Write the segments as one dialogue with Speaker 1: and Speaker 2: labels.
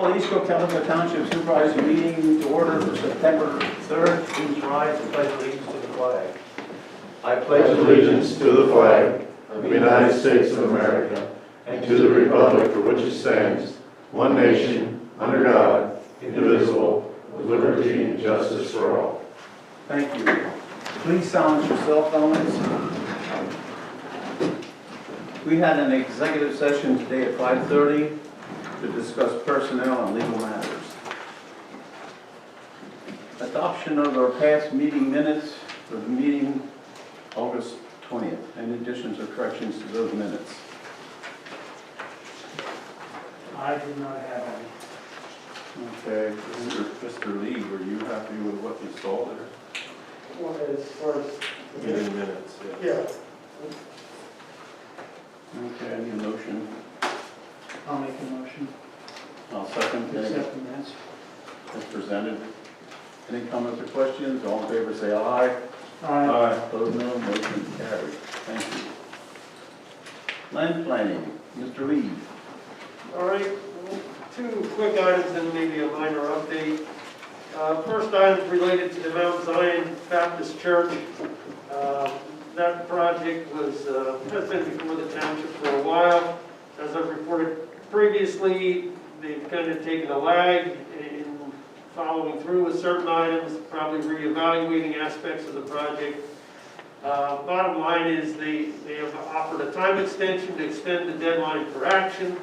Speaker 1: Call East Cocalico Township Supervisor meeting to order for September 3rd.
Speaker 2: Please rise and pledge allegiance to the flag.
Speaker 3: I pledge allegiance to the flag of the United States of America and to the republic for which it stands, one nation, under God, indivisible, with liberty and justice for all.
Speaker 1: Thank you. Please silence your cell phones. We had an executive session today at 5:30 to discuss personnel and legal matters. Adoption of our past meeting minutes for the meeting August 20th. Any additions or corrections to those minutes?
Speaker 2: I do not have any.
Speaker 1: Okay, Mr. Lee, were you happy with what you saw there?
Speaker 2: Well, as far as
Speaker 1: Meeting minutes,
Speaker 2: yeah,
Speaker 1: Okay, I need a motion.
Speaker 2: I'll make a motion.
Speaker 1: I'll second.
Speaker 2: to accept the minutes.
Speaker 1: As presented. Any comments or questions? All in favor say aye.
Speaker 2: Aye.
Speaker 1: Opposed, no. Motion carried. Thank you. Land planning, Mr. Lee.
Speaker 4: All right, two quick items and maybe a minor update. First item is related to the Mount Zion Baptist Church. That project has been before the township for a while. As I've reported previously, they've kind of taken a lag in following through with certain items, probably reevaluating aspects of the project. Bottom line is they have offered a time extension to extend the deadline for action.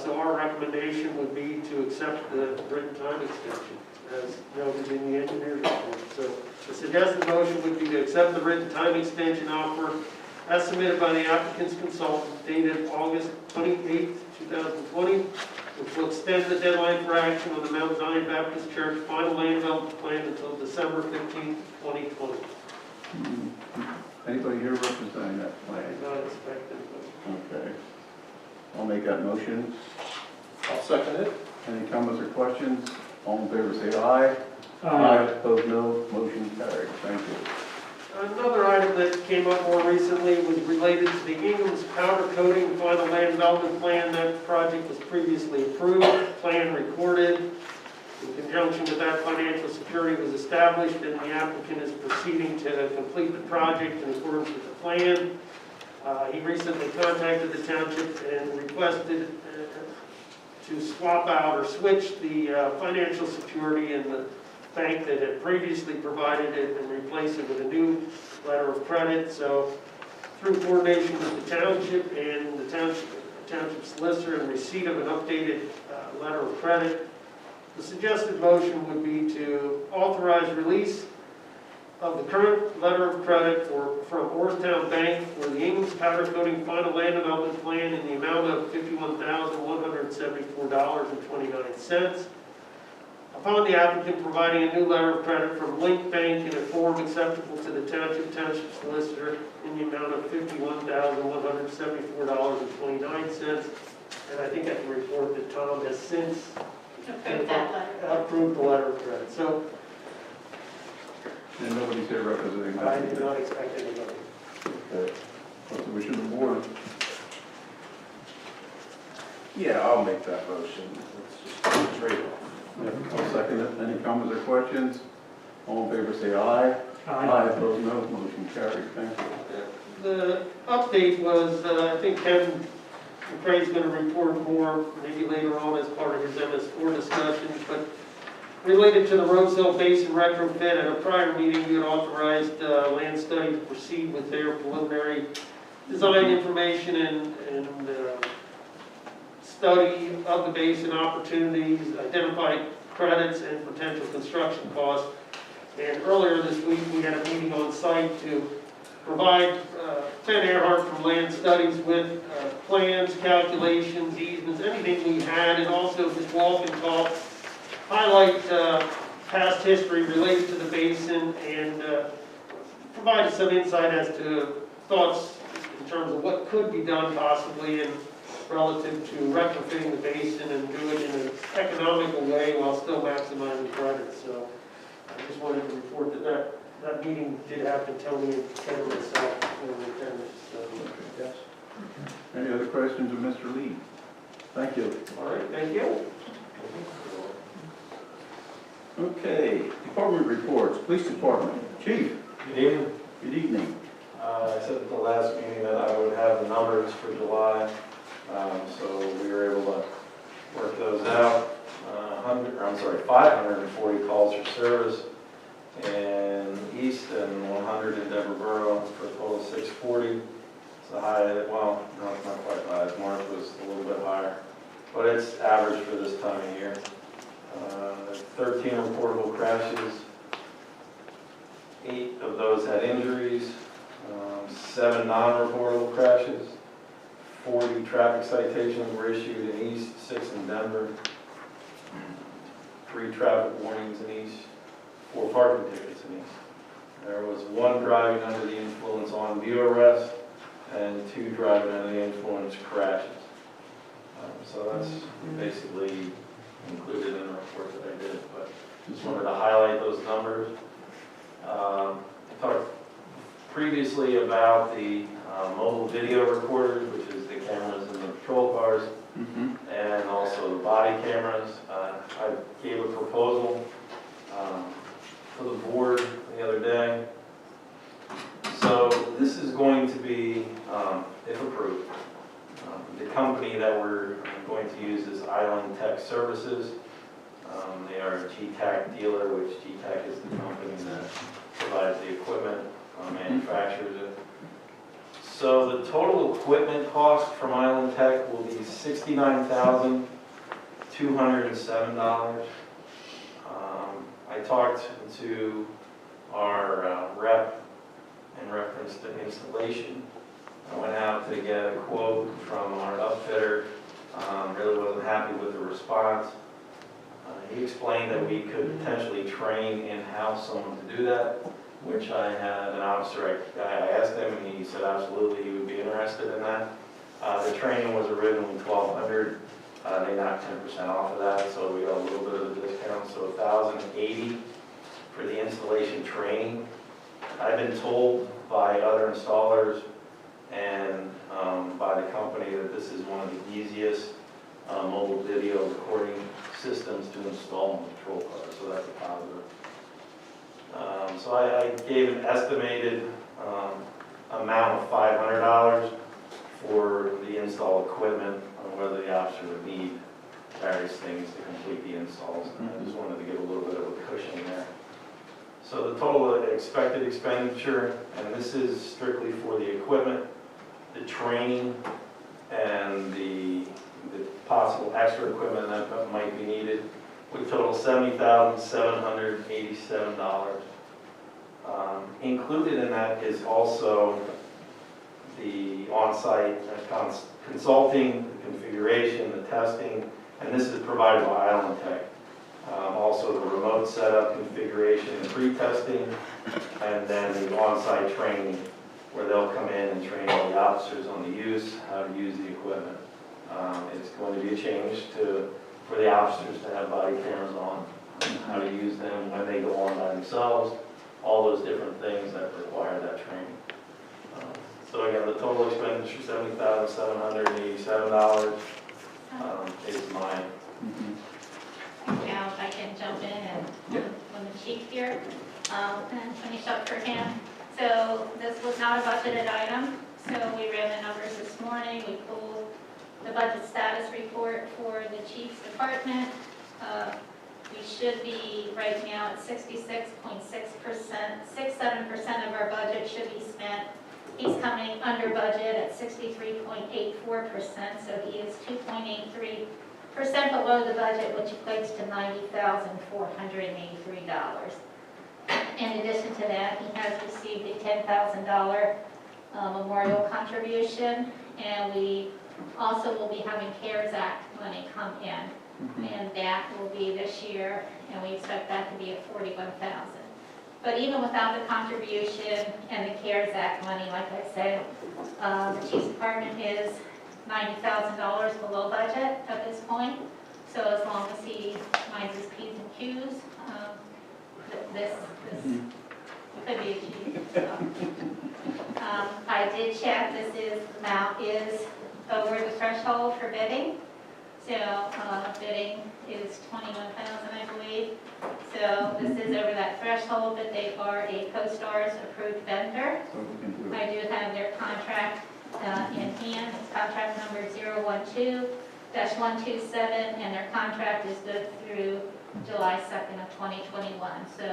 Speaker 4: So our recommendation would be to accept the written time extension as noted in the engineer's report. So the suggested motion would be to accept the written time extension offer as submitted by the applicant's consultant dated August 28th, 2020, which will extend the deadline for action on the Mount Zion Baptist Church final land development plan until December 15th, 2020.
Speaker 1: Anybody here representing that
Speaker 4: I
Speaker 1: plan?
Speaker 4: not expected, but
Speaker 1: Okay. I'll make that motion.
Speaker 2: I'll second it.
Speaker 1: Any comments or questions? All in favor say aye. Opposed, no. Motion carried. Thank you.
Speaker 4: another item that came up more recently was related to the Ingham's powder coating final land development plan. That project was previously approved, plan recorded. In conjunction with that, financial security was established, and the applicant is proceeding to complete the project in accordance with the plan. He recently contacted the township and requested to swap out or switch the financial security in the bank that had previously provided it and replace it with a new letter of credit. So through coordination with the township and the township solicitor and receipt of an updated letter of credit, the suggested motion would be to authorize release of the current letter of credit from Orrstown Bank for the Ingham's powder coating final land development plan in the amount of $51,174.29. Upon the applicant providing a new letter of credit from Link Bank in a form acceptable to the township solicitor in the amount of $51,174.29. And I think I can report that Tom has since approved the letter of credit. So
Speaker 1: And nobody's here representing that?
Speaker 4: I did not expect anybody.
Speaker 1: Okay. What's the wish of the board?
Speaker 2: Yeah, I'll make that motion. Let's just trade off.
Speaker 1: I'll second it. Any comments or questions? All in favor say aye. Opposed, no. Motion carried. Thank you.
Speaker 4: The update was, I think Kevin McCrae's going to report more maybe later on as part of his MS4 discussions, but related to the Roseville Basin retrofit, at a prior meeting, we had authorized land study to proceed with their preliminary design information and study of the basin opportunities, identified credits and potential construction costs. And earlier this week, we had a meeting on site to provide Ted Earhart from Land Studies with plans, calculations, easements, anything we had, and also just walk and talk, highlight past history related to the basin, and provide some insight as to thoughts in terms of what could be done possibly in relative to retrofitting the basin and do it in an economical way while still maximizing credits. So I just wanted to report that that meeting did happen, Tony and Ken and myself were in attendance. So, yes.
Speaker 1: Any other questions of Mr. Lee? Thank you.
Speaker 4: All right, thank you.
Speaker 1: Okay, department reports, police department, chief,
Speaker 5: Good evening.
Speaker 1: good evening.
Speaker 5: I said at the last meeting that I would have the numbers for July, so we were able to work those out. 540 calls for service in East and 100 in Deborah for a total of 640. It's the high, well, no, it's not quite high, March was a little bit higher, but it's average for this time of year. 13 reportable crashes, 8 of those had injuries, 7 non-reportable crashes, 40 traffic citations were issued in East, 6 in Denver, 3 traffic warnings in East, 4 parking tickets in East. There was 1 driving under the influence on view arrest and 2 driving under the influence crashes. So that's basically included in the report that I did, but just wanted to highlight those numbers. I talked previously about the mobile video recorders, which is the cameras in the patrol cars, and also the body cameras. I gave a proposal for the board the other day. So this is going to be, if approved, the company that we're going to use is Island Tech Services. They are a GTAC dealer, which GTAC is the company that provides the equipment, manufactures it. So the total equipment cost from Island Tech will be $69,207. I talked to our rep in reference to installation. I went out to get a quote from our upfitter. Really wasn't happy with the response. He explained that we could potentially train in-house someone to do that, which I had an officer, I asked him, and he said absolutely he would be interested in that. The training was originally $1,200. They knocked 10% off of that, so we got a little bit of a discount, so $1,080 for the installation training. I've been told by other installers and by the company that this is one of the easiest mobile video recording systems to install in patrol cars, so that's a positive. So I gave an estimated amount of $500 for the install equipment, on whether the officer would need various things to complete the installs. And I just wanted to give a little bit of a cushion there. So the total expected expenditure, and this is strictly for the equipment, the training, and the possible extra equipment that might be needed, would total $70,787. Included in that is also the on-site consulting, the configuration, the testing, and this is provided by Island Tech. Also the remote setup configuration and pre-testing, and then the on-site training where they'll come in and train all the officers on the use, how to use the equipment. It's going to be a change for the officers to have body cameras on, how to use them when they go on by themselves, all those different things that require that training. So again, the total expenditure, $70,787 is mine.
Speaker 6: Now, if I can jump in and when the chief here, and finish up for him. So this was not a budgeted item, so we ran the numbers this morning. We pulled the budget status report for the chief's department. We should be right now at 67% of our budget should be spent. He's coming under budget at 63.84%, so he is 2.83% below the budget, which equates to $90,483. In addition to that, he has received a $10,000 memorial contribution, and we also will be having CARES Act money come in, and that will be this year, and we expect that to be at $41,000. But even without the contribution and the CARES Act money, like I said, the Chief's Department is $90,000 below budget at this point. So as long as he minds his P's and Q's, this could be achieved. I did check, this amount is over the threshold for bidding. So bidding is 21,000, I believe. So this is over that threshold, but they are a CoStar's approved vendor.
Speaker 1: So we can do it.
Speaker 6: I do have their contract in hand. It's contract number 012-127, and their contract is good through July 2nd of 2021. So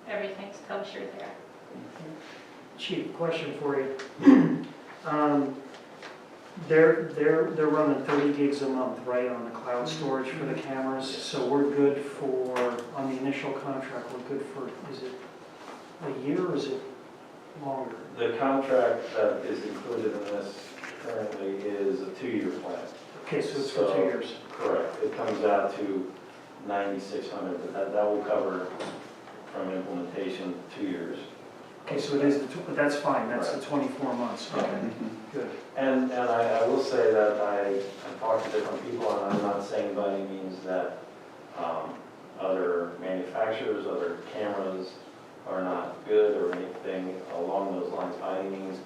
Speaker 6: everything's kosher there.
Speaker 7: Chief, question for you. They're running 30 gigs a month, right, on the cloud storage for the cameras? So we're good for, on the initial contract, we're good for, is it a year or is it longer?
Speaker 5: The contract that is included in this currently is a 2-year plan.
Speaker 7: Okay, so it's for 2 years.
Speaker 5: Correct. It comes out to $9,600, but that will cover from implementation 2 years.
Speaker 7: Okay, so it is, but that's fine, that's the 24 months. Okay, good.
Speaker 5: And I will say that I've talked to different people, and I'm not saying by any means that other manufacturers, other cameras are not good or anything along those lines by any means.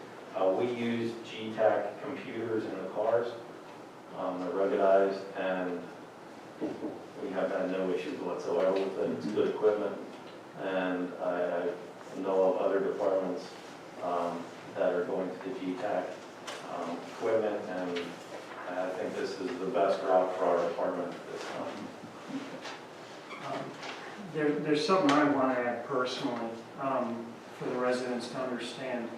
Speaker 5: We use GTAC computers in the cars. They're ruggedized, and we have had no issues whatsoever with it. It's good equipment, and I know of other departments that are going to the GTAC equipment, and I think this is the best route for our department at this time.
Speaker 7: There's something I want to add personally for the residents to understand.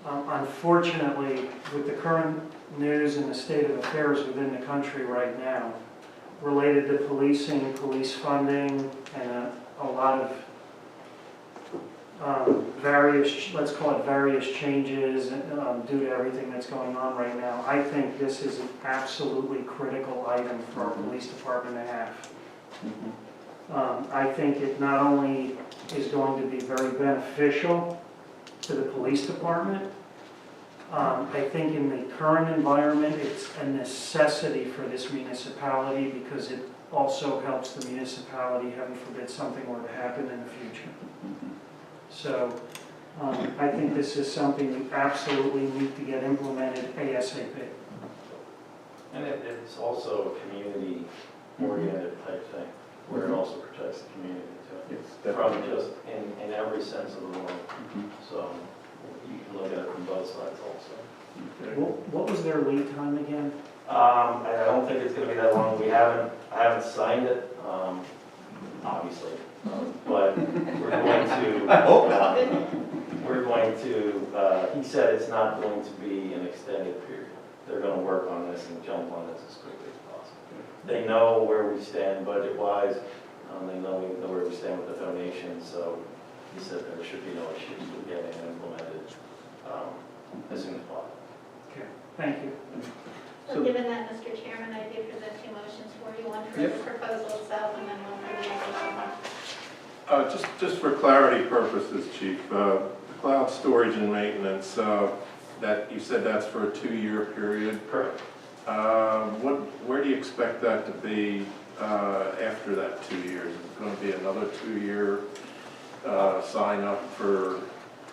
Speaker 7: Unfortunately, with the current news and the state of affairs within the country right now, related to policing, police funding, and a lot of various, let's call it various changes due to everything that's going on right now, I think this is an absolutely critical item for our police department to have. I think it not only is going to be very beneficial to the police department, I think in the current environment, it's a necessity for this municipality because it also helps the municipality, heaven forbid something were to happen in the future. So I think this is something we absolutely need to get implemented ASAP.
Speaker 5: And it's also a community-oriented type thing, where it also protects the community too.
Speaker 1: Yes,
Speaker 5: From
Speaker 1: definitely.
Speaker 5: just in every sense of the word. So you can look at it from both sides also.
Speaker 1: Okay.
Speaker 7: What was their lead time again?
Speaker 5: I don't think it's going to be that long. I haven't signed it, obviously, but we're going to.
Speaker 1: I hope not.
Speaker 5: He said it's not going to be an extended period. They're going to work on this and jump on this as quickly as possible. They know where we stand budget-wise. They know where we stand with the donations. So he said there should be no issues with getting it implemented as soon as possible.
Speaker 7: Okay, thank you.
Speaker 6: So given that, Mr. Chairman, I do present 2 motions for you, one for
Speaker 1: Yep.
Speaker 6: the proposal itself and then one for the additional.
Speaker 3: Just for clarity purposes, Chief, the cloud storage and maintenance, that you said that's for a 2-year period.
Speaker 5: Correct.
Speaker 3: Where do you expect that to be after that 2 years? Is it going to be another 2-year sign up for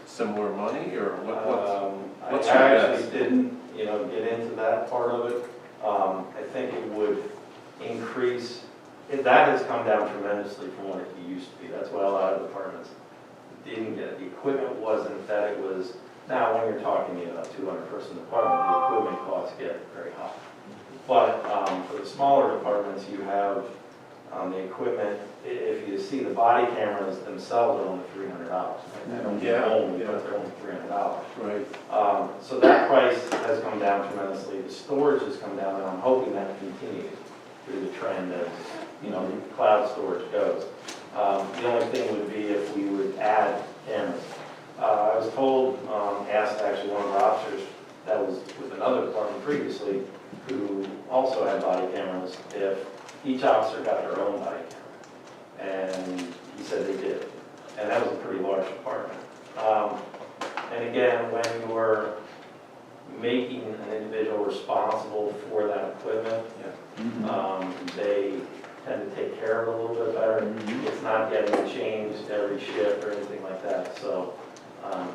Speaker 3: similar money, or what's
Speaker 5: I
Speaker 3: your
Speaker 5: actually
Speaker 3: guess?
Speaker 5: didn't, get into that part of it. I think it would increase. That has come down tremendously from what it used to be. That's why a lot of departments didn't get it. The equipment wasn't that it was. Now, when you're talking about a 200-person department, the equipment costs get very high. But for the smaller departments, you have the equipment. If you see the body cameras themselves are only $300. They don't get only, but they're only $300.
Speaker 3: Right.
Speaker 5: So that price has come down tremendously. The storage has come down, and I'm hoping that continues through the trend as cloud storage goes. The only thing would be if we would add cameras. I was told, asked actually one of our officers that was with another department previously, who also had body cameras, if each officer got their own body camera. And he said they did. And that was a pretty large department. And again, when you're making an individual responsible for that equipment, they tend to take care of it a little bit better. It's not getting changed every shift or anything like that. So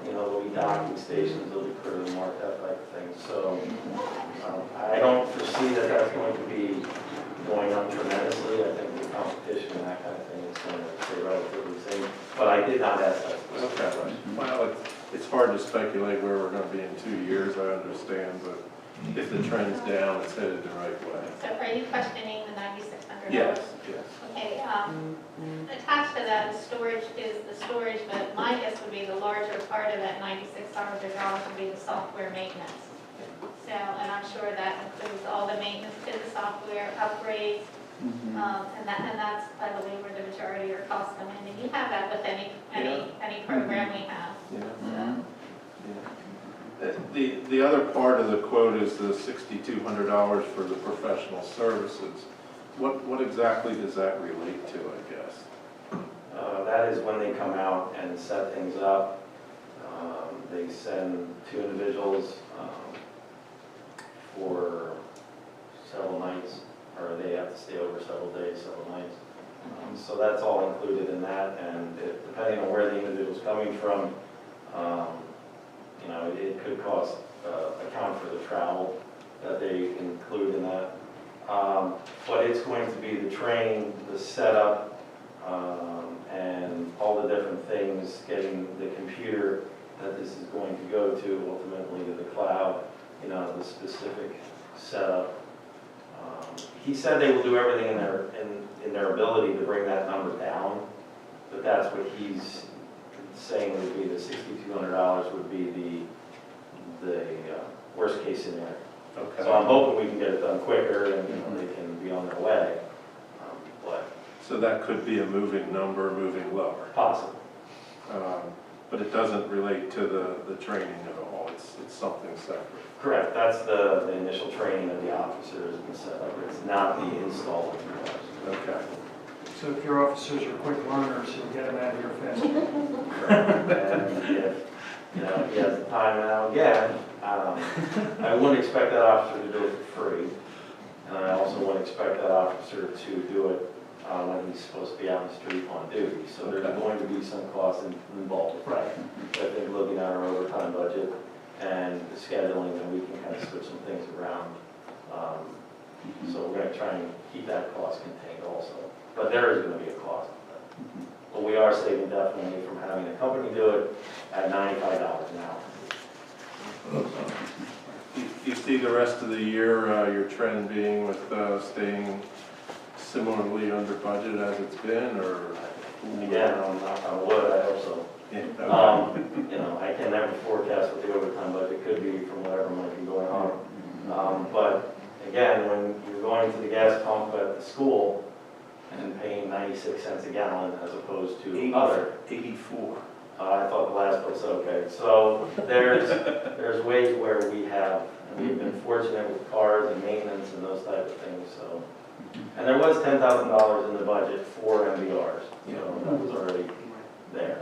Speaker 5: There'll be docking stations, there'll be curb mark, that type of thing. So I don't foresee that that's going to be going up tremendously. I think the competition and that kind of thing is going to stay relatively the same. But I did not ask that specific
Speaker 3: Okay.
Speaker 5: question.
Speaker 3: Well, it's hard to speculate where we're going to be in 2 years, I understand, but if the trend's down, it's headed the right way.
Speaker 6: So are you questioning the $9,600?
Speaker 3: Yes.
Speaker 6: Okay, attached to that is the storage, but my guess would be the larger part of that $96 would be the software maintenance. So, and I'm sure that includes all the maintenance to the software, upgrades, and that's, I believe, where the majority of your costs come in. And you have that with any program we have.
Speaker 3: Yeah. The other part of the quote is the $6,200 for the professional services. What exactly does that relate to, I guess?
Speaker 5: That is when they come out and set things up. They send 2 individuals for several nights, or they have to stay over several days, several nights. So that's all included in that, and depending on where the individual's coming from, it could cost, account for the travel that they include in that. But it's going to be the training, the setup, and all the different things, getting the computer that this is going to go to, ultimately to the cloud, the specific setup. He said they will do everything in their ability to bring that number down, but that's what he's saying would be the $6,200 would be the worst case scenario.
Speaker 3: Okay.
Speaker 5: So I'm hoping we can get it done quicker and they can be on their way, but
Speaker 3: So that could be a moving number, moving lower.
Speaker 5: possible.
Speaker 3: But it doesn't relate to the training at all. It's something separate.
Speaker 5: Correct, that's the initial training of the officers and setup. It's not the install of the cars.
Speaker 3: Okay.
Speaker 7: So if your officers are quick learners, you'll get them out of here fast.
Speaker 5: And if he has the time now again, I wouldn't expect that officer to do it for free. And I also wouldn't expect that officer to do it when he's supposed to be out on the street on duty. So there's going to be some costs involved.
Speaker 7: Right.
Speaker 5: I think looking at our overtime budget and the scheduling, and we can kind of switch some things around. So we're going to try and keep that cost contained also. But there is going to be a cost. But we are saving definitely from having a company do it at $95 an hour.
Speaker 3: You see the rest of the year, your trend being with staying similarly under budget as it's been, or?
Speaker 5: Again, I'm knock on wood, I hope so.
Speaker 3: Yeah.
Speaker 5: I can never forecast what the overtime budget could be from whatever might be going on. But again, when you're going to the gas pump at the school and paying 96 cents a gallon as opposed to other.
Speaker 3: 84.
Speaker 5: I thought the last place, okay. So there's ways where we have, and we've been fortunate with cars and maintenance and those type of things, so. And there was $10,000 in the budget for MVRs, so that was already there.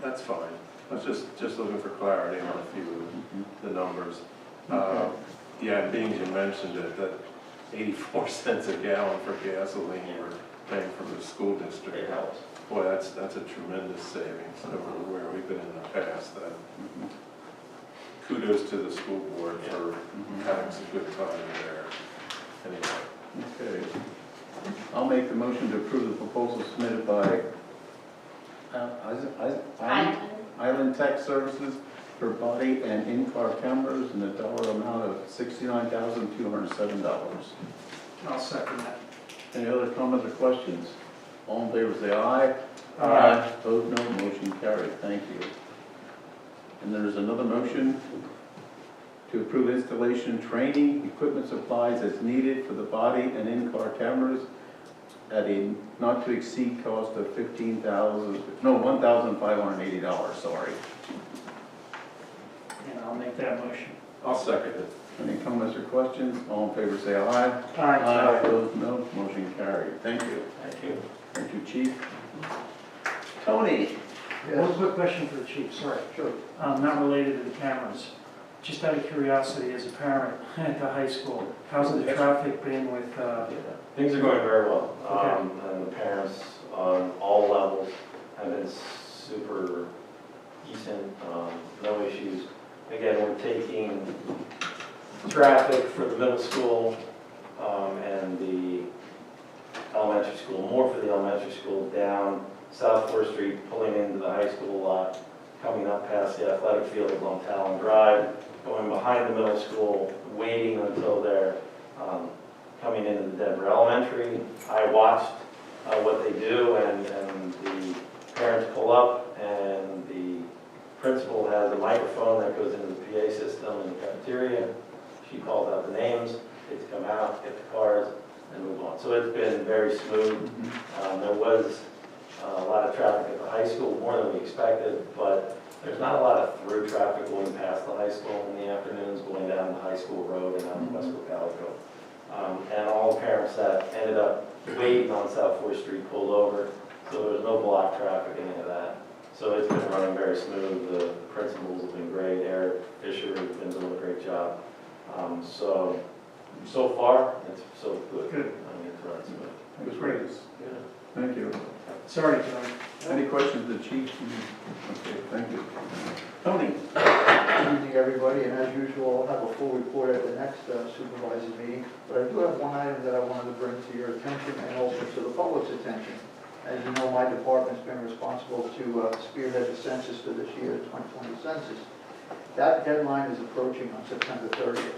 Speaker 3: That's fine. I was just looking for clarity on a few of the numbers. Yeah, being you mentioned it, that 84 cents a gallon for gasoline we're paying from the school district.
Speaker 5: It helps.
Speaker 3: Boy, that's a tremendous savings over where we've been in the past. Kudos to the school board for having some good time there. Anyway.
Speaker 1: Okay. I'll make the motion to approve the proposal submitted by Island Tech Services for body and in-car cameras in the dollar amount of $69,207.
Speaker 7: I'll second that.
Speaker 1: Any other comments or questions? All in favor say aye.
Speaker 7: Aye.
Speaker 1: Opposed, no. Motion carried. Thank you. And there's another motion to approve installation, training, equipment supplies as needed for the body and in-car cameras at a not to exceed cost of $1,580, sorry.
Speaker 7: And I'll make that motion.
Speaker 3: I'll second it.
Speaker 1: Any comments or questions? All in favor say aye.
Speaker 7: Aye.
Speaker 1: Opposed, no. Motion carried. Thank you.
Speaker 5: Thank you.
Speaker 1: Thank you, Chief. Tony?
Speaker 7: One quick question for the chief, sorry.
Speaker 1: Sure.
Speaker 7: Not related to the cameras. Just out of curiosity, as a parent at the high school, how's the traffic been with,
Speaker 5: Things are going very well.
Speaker 7: Okay.
Speaker 5: And the parents on all levels have been super decent. taking traffic for the middle school and the elementary school, more for the elementary school, down South 4th Street, pulling into the high school lot, coming up past the athletic field along Talon Drive, going behind the middle school, waiting until they're coming into the Denver Elementary. I watched what they do, and the parents pull up, and the principal has a microphone that goes into the PA system in the cafeteria. She calls out the names, kids come out, get the cars, and move on. So it's been very smooth. There was a lot of traffic at the high school, more than we expected, but there's not a lot of through traffic going past the high school in the afternoons, going down the high school road and out to West Cocalico. And all the parents that ended up waiting on South 4th Street pulled over, so there was no block traffic, any of that. So it's been running very smooth. The principals have been great. Eric Fisher has been doing a great job. So far, it's so good.
Speaker 7: Good.
Speaker 5: I mean, it's running smooth.
Speaker 1: It was great. Thank you.
Speaker 7: Sorry, John.
Speaker 1: Any questions of the chief? Okay, thank you. Tony?
Speaker 8: Good evening, everybody, and as usual, I'll have a full report at the next supervisor meeting. But I do have one item that I wanted to bring to your attention and also to the public's attention. As you know, my department's been responsible to spearhead the census for this year's 2020 census. That deadline is approaching on September 30th.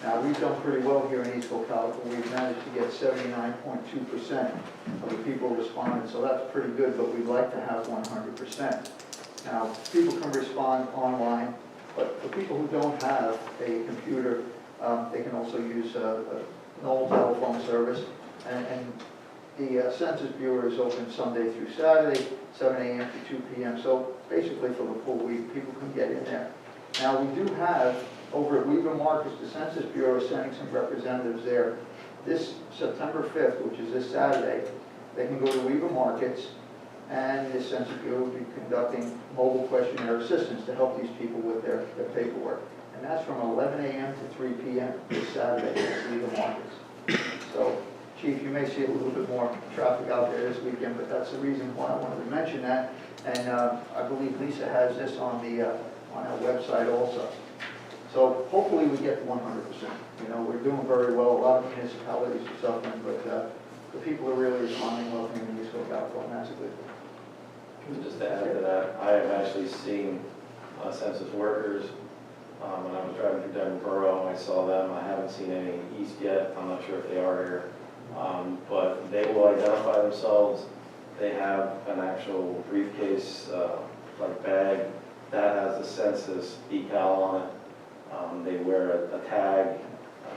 Speaker 8: Now, we've done pretty well here in East Cocalico. We've managed to get 79.2% of the people responding, so that's pretty good, but we'd like to have 100%. Now, people can respond online, but for people who don't have a computer, they can also use an old telephone service. And the Census Bureau is open Sunday through Saturday, 7 a.m. to 2 p.m. So basically for the full week, people can get in there. Now, we do have, over at Weaver Markets, the Census Bureau is sending some representatives there. This September 5th, which is this Saturday, they can go to Weaver Markets, and the Census Bureau will be conducting mobile questionnaire assistance to help these people with their paperwork. And that's from 11 a.m. to 3 p.m. this Saturday at Weaver Markets. So, Chief, you may see a little bit more traffic out there this weekend, but that's the reason why I wanted to mention that. And I believe Lisa has this on our website also. So hopefully we get 100%. You know, we're doing very well. A lot of municipalities are suffering, but the people are really responding well here in East Cocalico, and that's a good thing.
Speaker 5: Just to add to that, I have actually seen census workers. When I was driving through Denver Borough, I saw them. I haven't seen any east yet. I'm not sure if they are here. But they will identify themselves. They have an actual briefcase, like bag, that has the census decal on it. They wear a tag.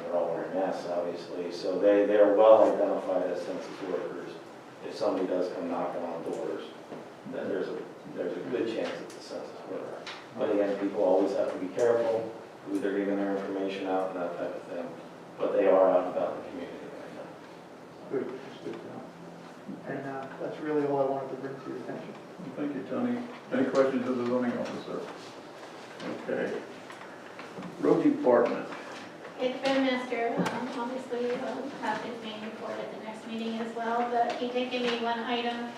Speaker 5: They're all wearing masks, obviously. So they are well identified as census workers. If somebody does come knocking on doors, then there's a good chance it's a census worker. But again, people always have to be careful who they're giving their information out and that type of thing. But they are out and about in the community right now.
Speaker 8: Good, that's good to know. And that's really all I wanted to bring to your attention.
Speaker 1: Thank you, Tony. Any questions of the zoning officer? Okay. Road Department.
Speaker 6: It's been Mr. Obviously, we'll have his main report at the next meeting as well, but he did give me one item.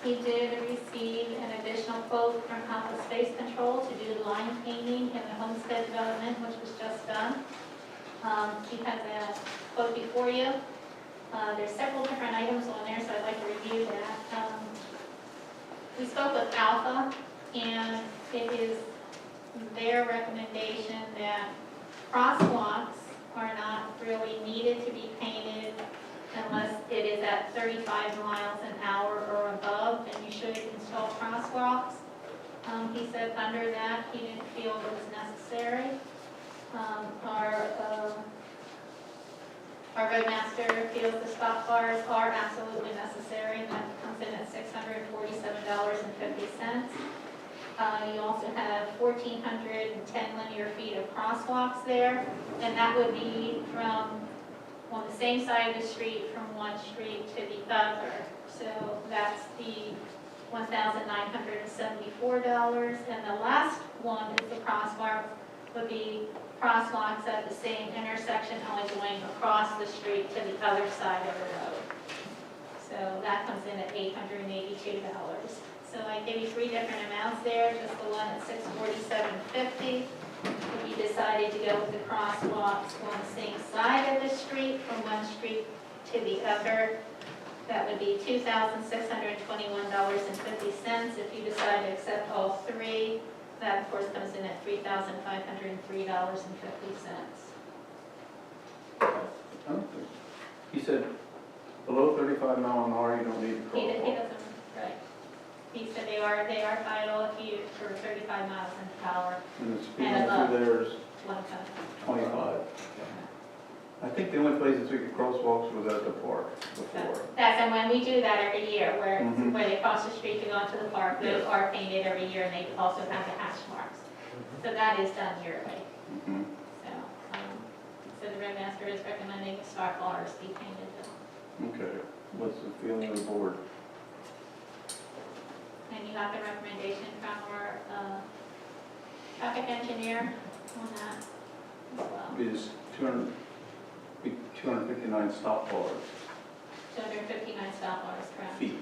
Speaker 6: He did receive an additional quote from Alpha Space Control to do line painting in the homestead development, which was just done. He has a quote before you. There's several different items on there, so I'd like to review that. We spoke with Alpha, and it is their recommendation that crosswalks are not really needed to be painted unless it is at 35 miles an hour or above, then you should install crosswalks. He said under that, he didn't feel it was necessary. Our roadmaster feels the stop bars are absolutely necessary, and that comes in at $647.50. You also have 1,410 linear feet of crosswalks there, and that would be from on the same side of the street from one street to the other. So that's the $1,974. And the last one is the crosswalk, would be crosswalks at the same intersection, only going across the street to the other side of the road. So that comes in at $882. So I gave you three different amounts there, just the one at $647.50, If you decided to go with the crosswalks on the same side of the street, from one street to the other, that would be $2,621.50. If you decide to accept all three, that of course comes in at $3,503.50.
Speaker 1: He said below 35 mile an hour, you don't need a
Speaker 6: He
Speaker 1: crosswalk.
Speaker 6: doesn't, right. He said they are vital if you, for 35 miles an hour,
Speaker 1: And the speed
Speaker 6: And
Speaker 1: limit
Speaker 6: above.
Speaker 1: through there is
Speaker 6: 25.
Speaker 1: 25. I think the only places we could crosswalks was at the park before.
Speaker 6: That's, and when we do that every year,
Speaker 1: Mhm.
Speaker 6: where they cross the street to go onto the park, those are painted every year, and they also have the hash marks. So that is done yearly.
Speaker 1: Mhm.
Speaker 6: So the roadmaster is recommending the star bars be painted.
Speaker 1: Okay, what's the feeling of the board?
Speaker 6: And you got the recommendation from our traffic engineer on that as well.
Speaker 1: It is 259 stop bars.
Speaker 6: 259 stop bars, correct?
Speaker 1: Feet.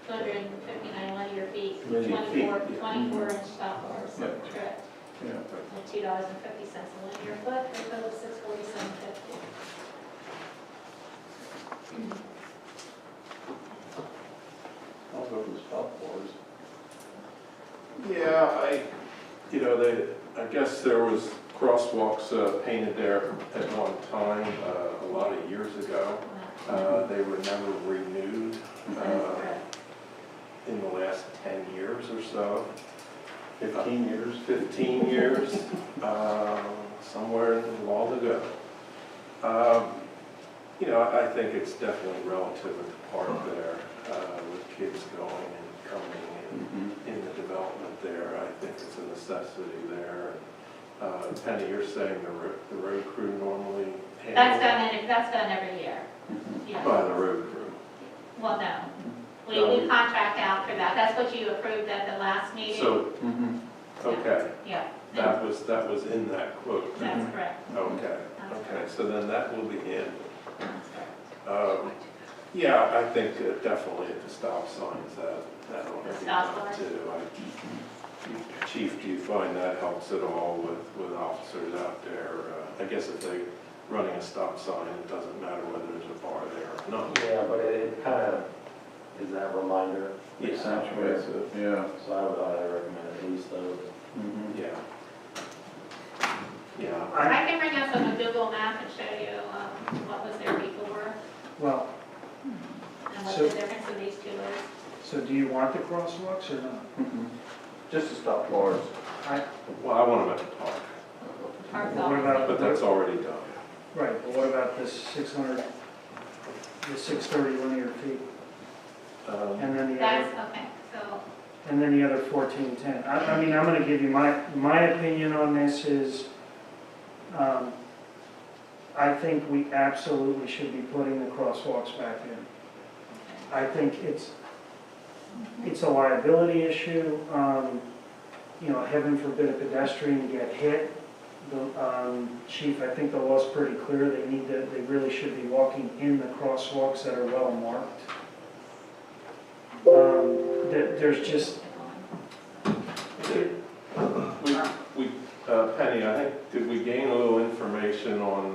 Speaker 6: 259 linear feet,
Speaker 1: Linear feet,
Speaker 6: 24-inch stop bars,
Speaker 1: Yeah.
Speaker 6: correct?
Speaker 1: Yeah.
Speaker 6: At $2.50 a linear foot, for a total of $647.50.
Speaker 1: I'll go with the stop bars.
Speaker 2: Yeah, I guess there was crosswalks painted there at one time, a lot of years ago. They were never renewed in the last 10 years or so.
Speaker 1: 15 years.
Speaker 2: 15 years, somewhere long ago. I think it's definitely relative in the park there, with kids going and coming in the development there. I think it's a necessity there. Penny, you're saying the road crew normally
Speaker 6: That's
Speaker 2: handles
Speaker 6: done every year. Yeah.
Speaker 2: by the road crew.
Speaker 6: Well, no. We
Speaker 2: No.
Speaker 6: contract out for that. That's what you approved at the last meeting.
Speaker 2: So,
Speaker 1: Mhm.
Speaker 2: okay,
Speaker 6: Yeah,
Speaker 2: that was in that quote.
Speaker 6: that's correct.
Speaker 2: Okay, so then that will be handled.
Speaker 6: That's correct.
Speaker 2: Yeah, I think definitely at the stop signs that ought to
Speaker 6: The
Speaker 2: be
Speaker 6: stop
Speaker 2: done
Speaker 6: signs.
Speaker 2: too. Chief, do you find that helps at all with officers out there? I guess if they're running a stop sign, it doesn't matter whether there's a bar there or not.
Speaker 5: Yeah, but it kind of is that reminder.
Speaker 1: Accentuates it, yeah.
Speaker 5: So I would highly recommend at least those.
Speaker 1: Mhm.
Speaker 2: Yeah. Yeah.
Speaker 6: I can bring up on a Google map and show you what was there before
Speaker 7: Well,
Speaker 6: and what
Speaker 7: So-
Speaker 6: the difference of these two is.
Speaker 7: so do you want the crosswalks or not?
Speaker 1: Mhm. Just the stop bars.
Speaker 2: Well, I want them at the park,
Speaker 6: Park
Speaker 7: What
Speaker 6: always-
Speaker 7: about-
Speaker 2: but that's already done.
Speaker 7: Right, but what about the 630 linear feet? And then the
Speaker 6: That's,
Speaker 7: other,
Speaker 6: okay, so,
Speaker 7: and then the other 1410. I mean, I'm gonna give you my opinion on this is, I think we absolutely should be putting the crosswalks back in. I think it's a liability issue. Heaven forbid a pedestrian get hit. Chief, I think the law's pretty clear. They really should be walking in the crosswalks that are well marked. There's just,
Speaker 2: Penny, I think, did we gain a little information on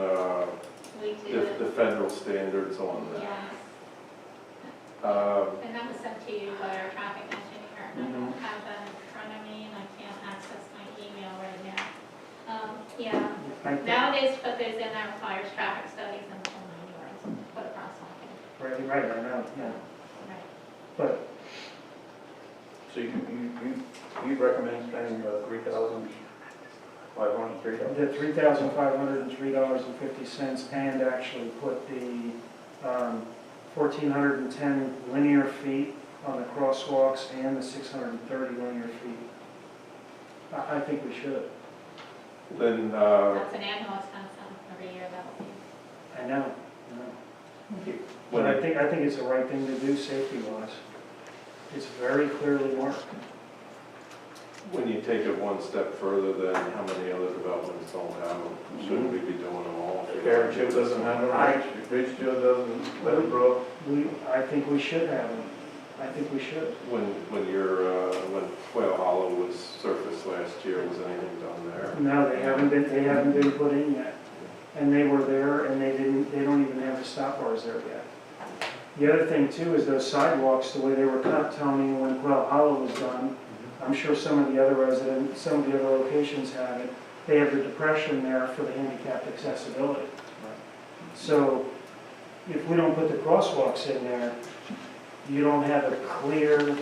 Speaker 6: we do,
Speaker 2: the federal standards on that?
Speaker 6: yes.
Speaker 2: Uh,
Speaker 6: And that was sent to you by our traffic engineer. I don't have that in front of me and I can't access my email right now. Yeah,
Speaker 7: I think,
Speaker 6: nowadays, put those in that requires traffic studies and the whole 9 yards, put a crosswalk in.
Speaker 7: right, I know, yeah.
Speaker 6: Right.
Speaker 7: But
Speaker 1: So you recommend spending $3,503?
Speaker 7: the $3,503.50 and actually put the 1,410 linear feet on the crosswalks and the 630 linear feet. I think we should.
Speaker 2: Then,
Speaker 6: That's an annual expense every year, that will be.
Speaker 7: I know.
Speaker 2: when
Speaker 7: But I think it's the right thing to do safety-wise. It's very clearly marked.
Speaker 2: when you take it one step further, then how many other developments don't have them? Shouldn't we be doing them all?
Speaker 1: Carrick doesn't have a ridge, Ridgeville doesn't, Meadowbrook.
Speaker 7: I think we should have them. I think we should.
Speaker 2: When Quail Hollow was surfaced last year, was anything done there?
Speaker 7: No, they haven't been put in yet. And they were there and they don't even have the stop bars there yet. The other thing too is those sidewalks, the way they were cut, Tony, when Quail Hollow was done, I'm sure some of the other residents, some of the other locations have it, they have the depression there for the handicapped accessibility. So if we don't put the crosswalks in there, you don't have a clear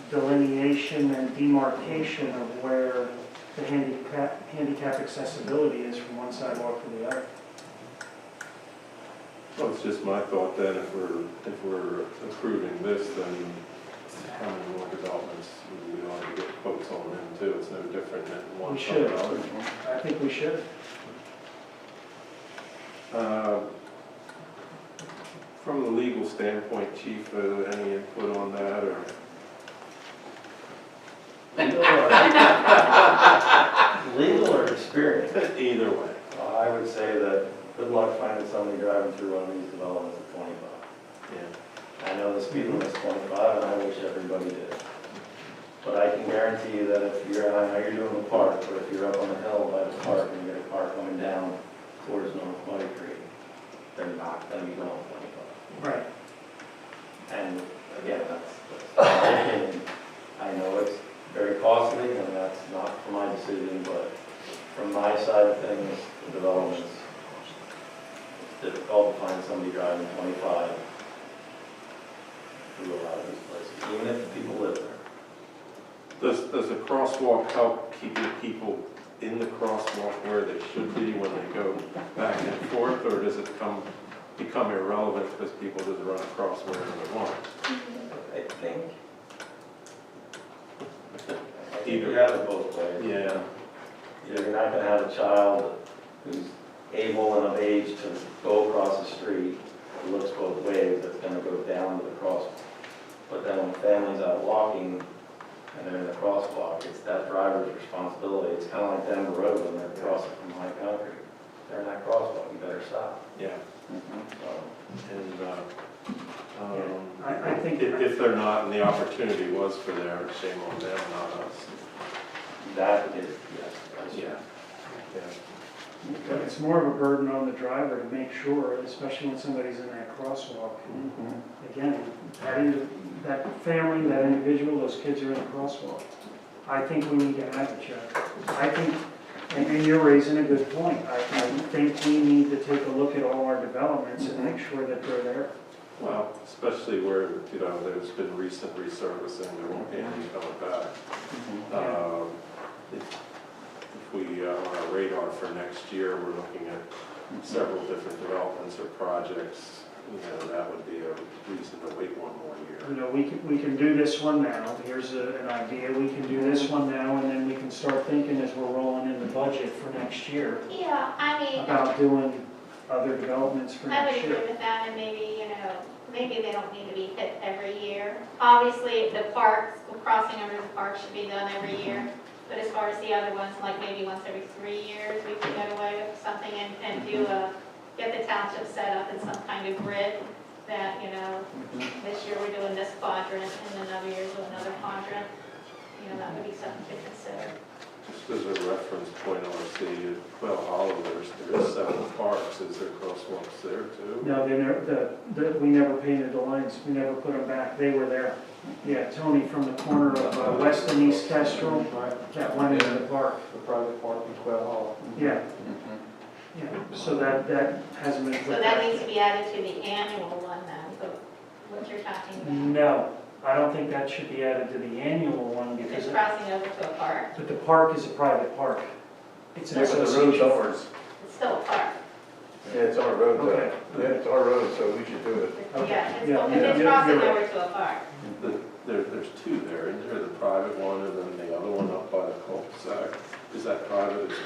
Speaker 7: delineation and demarcation of where the handicap accessibility is from one sidewalk to the other.
Speaker 2: Well, it's just my thought then, if we're approving this, then how many more developments we ought to get quotes on them too? It's no different than one.
Speaker 7: We should. I think we should.
Speaker 2: From the legal standpoint, Chief, any input on that, or?
Speaker 5: Legal or experience?
Speaker 2: Either way.
Speaker 5: I would say that good luck finding somebody driving through one of these developments at 25.
Speaker 2: Yeah.
Speaker 5: I know the speed limit's 25 and I wish everybody did. But I can guarantee you that if you're, I know you're doing the park, but if you're up on the hill by the park and you get a car coming down towards North Muddy Creek, they're not going to be going 25.
Speaker 7: Right.
Speaker 5: And again, that's my opinion. I know it's very costly, and that's not for my decision, but from my side of things, the developments, it's difficult to find somebody driving 25 through a lot of these places, even if the people live there.
Speaker 2: Does a crosswalk help keeping people in the crosswalk where they should be when they go back and forth, or does it become irrelevant because people just run across wherever they want?
Speaker 5: I think you have it both ways.
Speaker 2: Yeah.
Speaker 5: You're not going to have a child who's able and of age to go across the street, who looks both ways, that's going to go down to the crosswalk. But then when families out walking and they're in the crosswalk, it's that driver's responsibility. It's kind of like down the road when they're crossing from high country. They're in that crosswalk, you better stop.
Speaker 2: Yeah.
Speaker 5: So,
Speaker 2: And
Speaker 7: I think
Speaker 2: if they're not, and the opportunity was for there, shame on them, not us.
Speaker 5: that is, yes. that's-
Speaker 2: Yeah.
Speaker 7: but it's more of a burden on the driver to make sure, especially when somebody's in that crosswalk. Again, that family, that individual, those kids are in the crosswalk. I think we need to have it, Chuck. I think, and you're raising a good point. I think we need to take a look at all our developments and make sure that they're there.
Speaker 2: Well, especially where, there's been recent resurfacing, there won't be any coming back. If we, on our radar for next year, we're looking at several different developments or projects, that would be a reason to wait one more year.
Speaker 7: We can do this one now. Here's an idea. We can do this one now, and then we can start thinking as we're rolling in the budget for next year
Speaker 6: Yeah, I mean,
Speaker 7: about doing other developments for
Speaker 6: I would
Speaker 7: next
Speaker 6: agree
Speaker 7: year.
Speaker 6: with that, and maybe, maybe they don't need to be hit every year. Obviously, the parks, crossing over the park should be done every year, but as far as the other ones, like maybe once every 3 years, we could get away with something and get the township set up in some kind of grid that, this year we're doing this quadrant, and another year we're doing another quadrant. That would be something to consider.
Speaker 2: Just as a reference point, ORC, Quail Hollow, there's 7 parks, is there crosswalks there too?
Speaker 7: No, we never painted the lines. We never put them back. They were there. Yeah, Tony, from the corner of West and East Kestrel, that went into the park.
Speaker 8: The private park in Quail Hollow.
Speaker 7: Yeah. Yeah, so that hasn't been put
Speaker 6: So that
Speaker 7: back.
Speaker 6: needs to be added to the annual one then, so what you're talking about.
Speaker 7: No, I don't think that should be added to the annual one because,
Speaker 6: It's crossing over to a park.
Speaker 7: but the park is a private park. It's an
Speaker 1: Yeah, but the road's
Speaker 7: association.
Speaker 1: ours.
Speaker 6: It's still a park.
Speaker 1: Yeah, it's our road,
Speaker 7: Okay.
Speaker 1: Yeah, it's our road, so we should do it.
Speaker 7: Okay.
Speaker 6: Yeah, it's
Speaker 7: Yeah,
Speaker 6: crossing
Speaker 7: you're right.
Speaker 6: over to a park.
Speaker 2: There's 2 there, isn't there? The private one and then the other one up by the cul-de-sac. Is that private as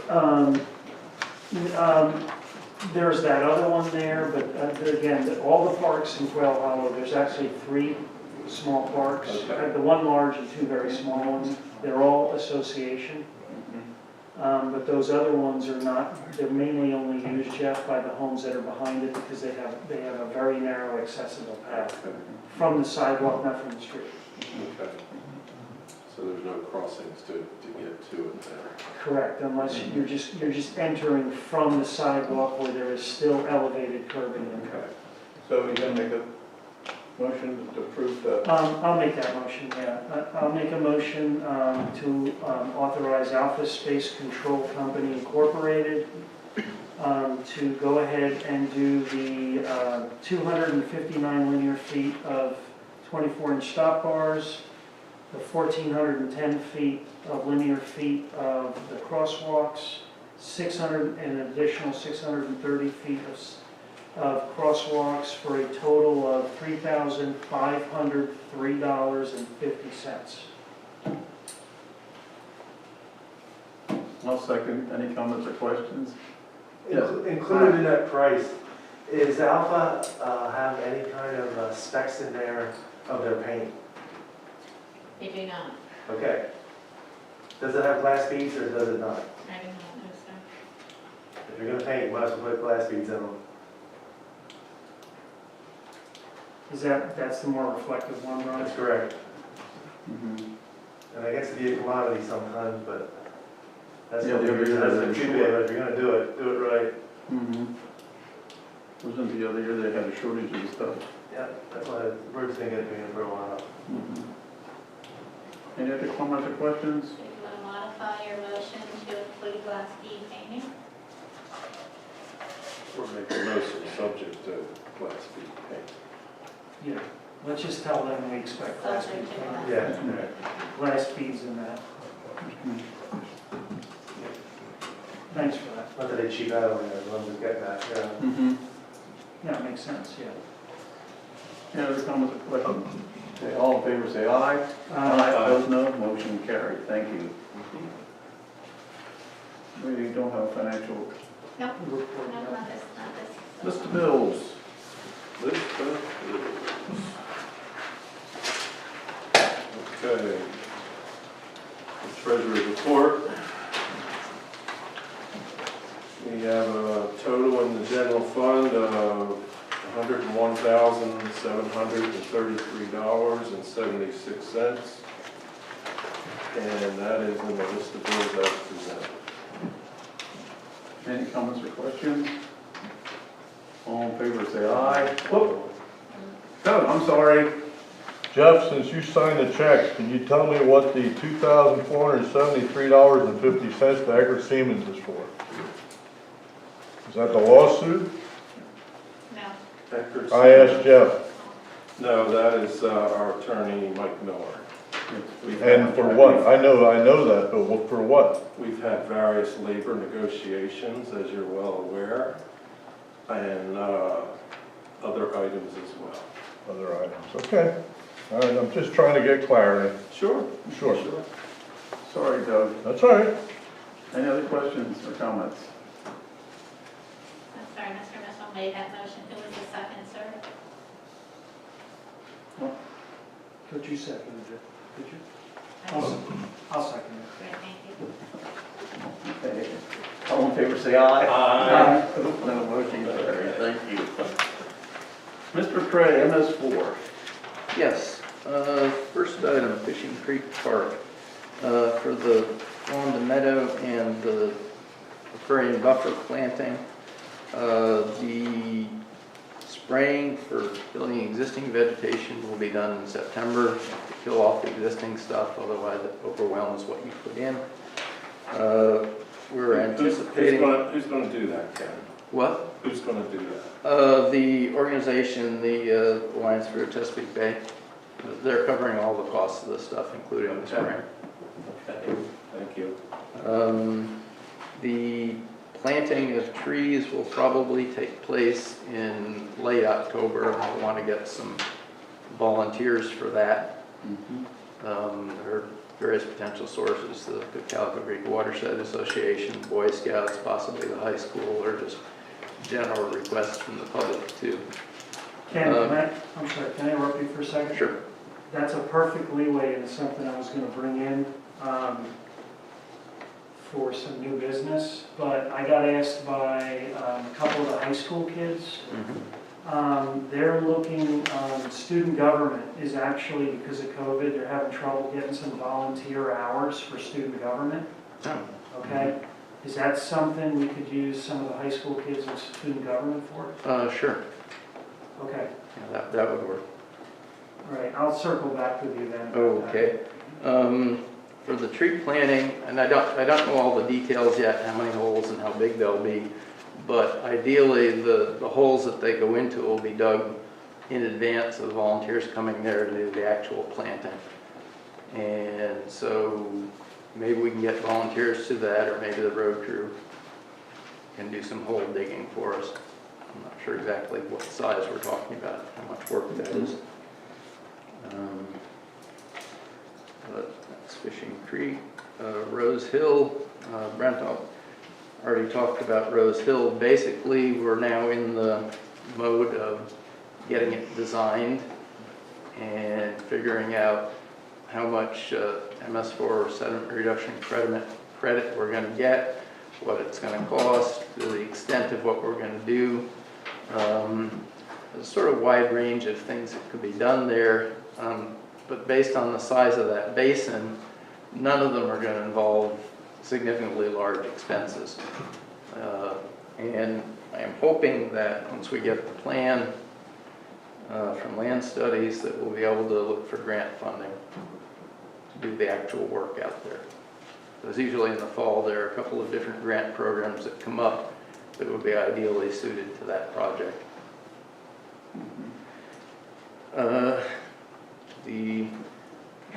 Speaker 2: well?
Speaker 7: There's that other one there, but again, all the parks in Quail Hollow, there's actually 3 small parks.
Speaker 2: Okay.
Speaker 7: The one large and 2 very small ones. They're all association. But those other ones are not, they're mainly only used, Jeff, by the homes that are behind it because they have a very narrow accessible path from the sidewalk, not from the street.
Speaker 2: Okay. So there's no crossings to get to it there?
Speaker 7: Correct, unless you're just entering from the sidewalk where there is still elevated curbing.
Speaker 2: Okay.
Speaker 1: So you're gonna make a motion to approve the,
Speaker 7: I'll make that motion, yeah. I'll make a motion to authorize Alpha Space Control Company Incorporated to go ahead and do the 259 linear feet of 24-inch stop bars, the 1,410 feet of linear feet of the crosswalks, an additional 630 feet of crosswalks for a total of $3,503.50.
Speaker 1: I'll second. Any comments or questions? Yes.
Speaker 9: Included in that price, is Alpha have any kind of specs in there of their paint?
Speaker 6: They do not.
Speaker 9: Okay. Does it have glass beads or does it not?
Speaker 6: I do not know, sir.
Speaker 9: If you're gonna paint, you might as well put glass beads in them.
Speaker 7: That's the more reflective one, Ron?
Speaker 9: That's correct.
Speaker 1: Mhm.
Speaker 9: And I guess to be a commodity sometimes, but that's
Speaker 1: Yeah,
Speaker 9: what
Speaker 1: the
Speaker 9: the
Speaker 1: other year
Speaker 9: reason
Speaker 1: they
Speaker 9: is
Speaker 1: were
Speaker 9: to be, but if you're gonna do it right.
Speaker 1: Mhm. Wasn't the other year they had a shortage of stuff?
Speaker 9: Yeah, that's why the bird's been getting me for a while.
Speaker 1: Mhm. Any other comments or questions?
Speaker 6: Do you want to modify your motion to include glass bead painting?
Speaker 2: Or make the motion subject to glass bead paint?
Speaker 7: Yeah, let's just tell them we expect glass beads.
Speaker 6: Subject to glass.
Speaker 9: Yeah.
Speaker 7: Glass beads in that. Thanks for that.
Speaker 9: Not that they cheap out on it, as long as it's getting that, yeah.
Speaker 1: Mhm.
Speaker 7: Yeah, it makes sense, yeah.
Speaker 1: Any other comments or questions? Okay, all in favor say aye. Opposed, no. Motion carried. Thank you. We don't have financial.
Speaker 6: No,
Speaker 7: Report,
Speaker 6: no,
Speaker 7: no.
Speaker 6: not this, not this.
Speaker 1: List of bills.
Speaker 2: List of bills. Okay. The treasurer's report. We have a total in the general fund of $101,733.76. And that is in the list of bills as presented.
Speaker 1: Any comments or questions? All in favor say aye. Whoop. Oh, I'm sorry.
Speaker 3: Jeff, since you signed the checks, can you tell me what the $2,473.50 to Eckerd Siemens is for? Is that the lawsuit?
Speaker 6: No.
Speaker 2: Eckerd
Speaker 3: I asked Jeff.
Speaker 2: No, that is our attorney, Mike Miller.
Speaker 3: And for what? I know that, but for what?
Speaker 2: We've had various labor negotiations, as you're well aware, and other items as well.
Speaker 3: Other items, okay. All right, I'm just trying to get clarity.
Speaker 2: Sure.
Speaker 3: Sure.
Speaker 1: Sorry, Doug.
Speaker 3: That's all right.
Speaker 1: Any other questions or comments?
Speaker 6: I'm sorry, Mr. Mitchell made that motion. Who was the second, sir?
Speaker 7: Could you second it? Could you?
Speaker 6: Okay,
Speaker 7: I'll second it.
Speaker 6: great, thank you.
Speaker 1: Okay. All in favor say aye.
Speaker 7: Aye.
Speaker 1: No, motion carried. Thank you. Mr. Cray, MS4.
Speaker 10: Yes, first item, Fishing Creek Park. For the Wanda Meadow and the aquarium buffer planting, the spraying for killing existing vegetation will be done in September to kill off the existing stuff, otherwise it overwhelms what you put in. We're anticipating...
Speaker 2: Who's going to do that, Ken?
Speaker 10: What?
Speaker 2: Who's going to do that?
Speaker 10: The organization, the Alliance for Chesapeake Bay, they're covering all the costs of this stuff, including the spraying.
Speaker 1: Okay, thank you.
Speaker 10: The planting of trees will probably take place in late October. I want to get some volunteers for that. There are various potential sources, the Cocalico Creek Watershed Association, Boy Scouts, possibly the high school, or just general requests from the public too.
Speaker 7: Ken, I'm sorry, can I interrupt you for a second?
Speaker 10: Sure.
Speaker 7: That's a perfect leeway into something I was going to bring in. for some new business, but I got asked by a couple of the high school kids. They're looking, student government is actually, because of COVID, they're having trouble getting some volunteer hours for student government. Okay? Is that something we could use some of the high school kids in student government for?
Speaker 10: Sure.
Speaker 7: Okay,
Speaker 10: Yeah, that would work.
Speaker 7: all right, I'll circle back with you then.
Speaker 10: Okay. For the tree planting, and I don't know all the details yet, how many holes and how big they'll be, but ideally the holes that they go into will be dug in advance of the volunteers coming there to do the actual planting. And so maybe we can get volunteers to that, or maybe the road crew can do some hole digging for us. I'm not sure exactly what size we're talking about, how much work that is. But that's Fishing Creek, Rose Hill, Brent already talked about Rose Hill. Basically, we're now in the mode of getting it designed and figuring out how much MS4 sediment reduction credit we're going to get, what it's going to cost, to the extent of what we're going to do. There's a sort of wide range of things that could be done there, but based on the size of that basin, none of them are going to involve significantly large expenses. And I am hoping that once we get the plan from land studies, that we'll be able to look for grant funding to do the actual work out there. Because usually in the fall, there are a couple of different grant programs that come up that would be ideally suited to that project. The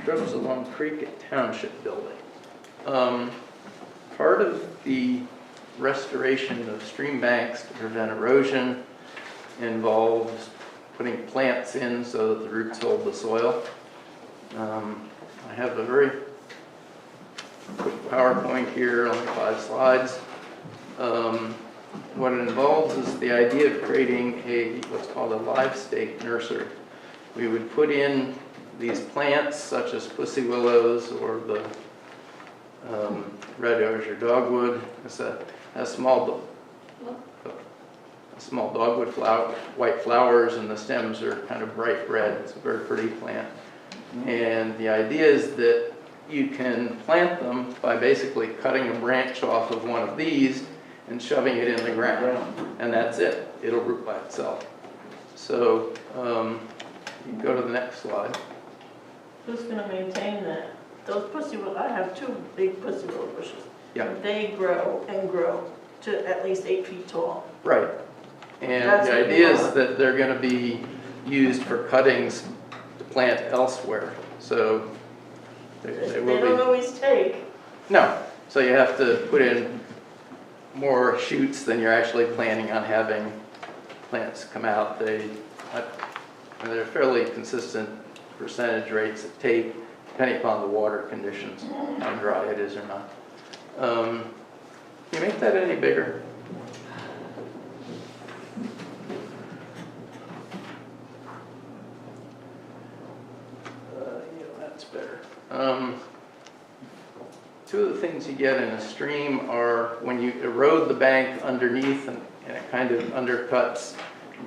Speaker 10: shrubs along Creek Township building. Part of the restoration of stream banks to prevent erosion involves putting plants in so that the roots hold the soil. I have a very quick PowerPoint here, only 5 slides. What it involves is the idea of creating what's called a live stake nursery. We would put in these plants such as pussy willows or the red osier dogwood. It's a small dogwood flower, white flowers, and the stems are kind of bright red. It's a very pretty plant. And the idea is that you can plant them by basically cutting a branch off of one of these and shoving it in the ground. And that's it. It'll root by itself. So you can go to the next slide.
Speaker 11: Who's going to maintain that? Those pussy willows, I have 2 big pussy willow bushes.
Speaker 10: Yeah.
Speaker 11: They grow and grow to at least 8 feet tall.
Speaker 10: Right. And
Speaker 11: That's
Speaker 10: the
Speaker 11: what we
Speaker 10: idea is
Speaker 11: want.
Speaker 10: that they're going to be used for cuttings to plant elsewhere. So they
Speaker 11: They
Speaker 10: will
Speaker 11: don't
Speaker 10: be.
Speaker 11: always take.
Speaker 10: No. So you have to put in more shoots than you're actually planning on having plants come out. They're fairly consistent percentage rates of take, depending upon the water conditions, how dry it is or not. Can you make that any bigger? Yeah, that's better. 2 of the things you get in a stream are when you erode the bank underneath and it kind of undercuts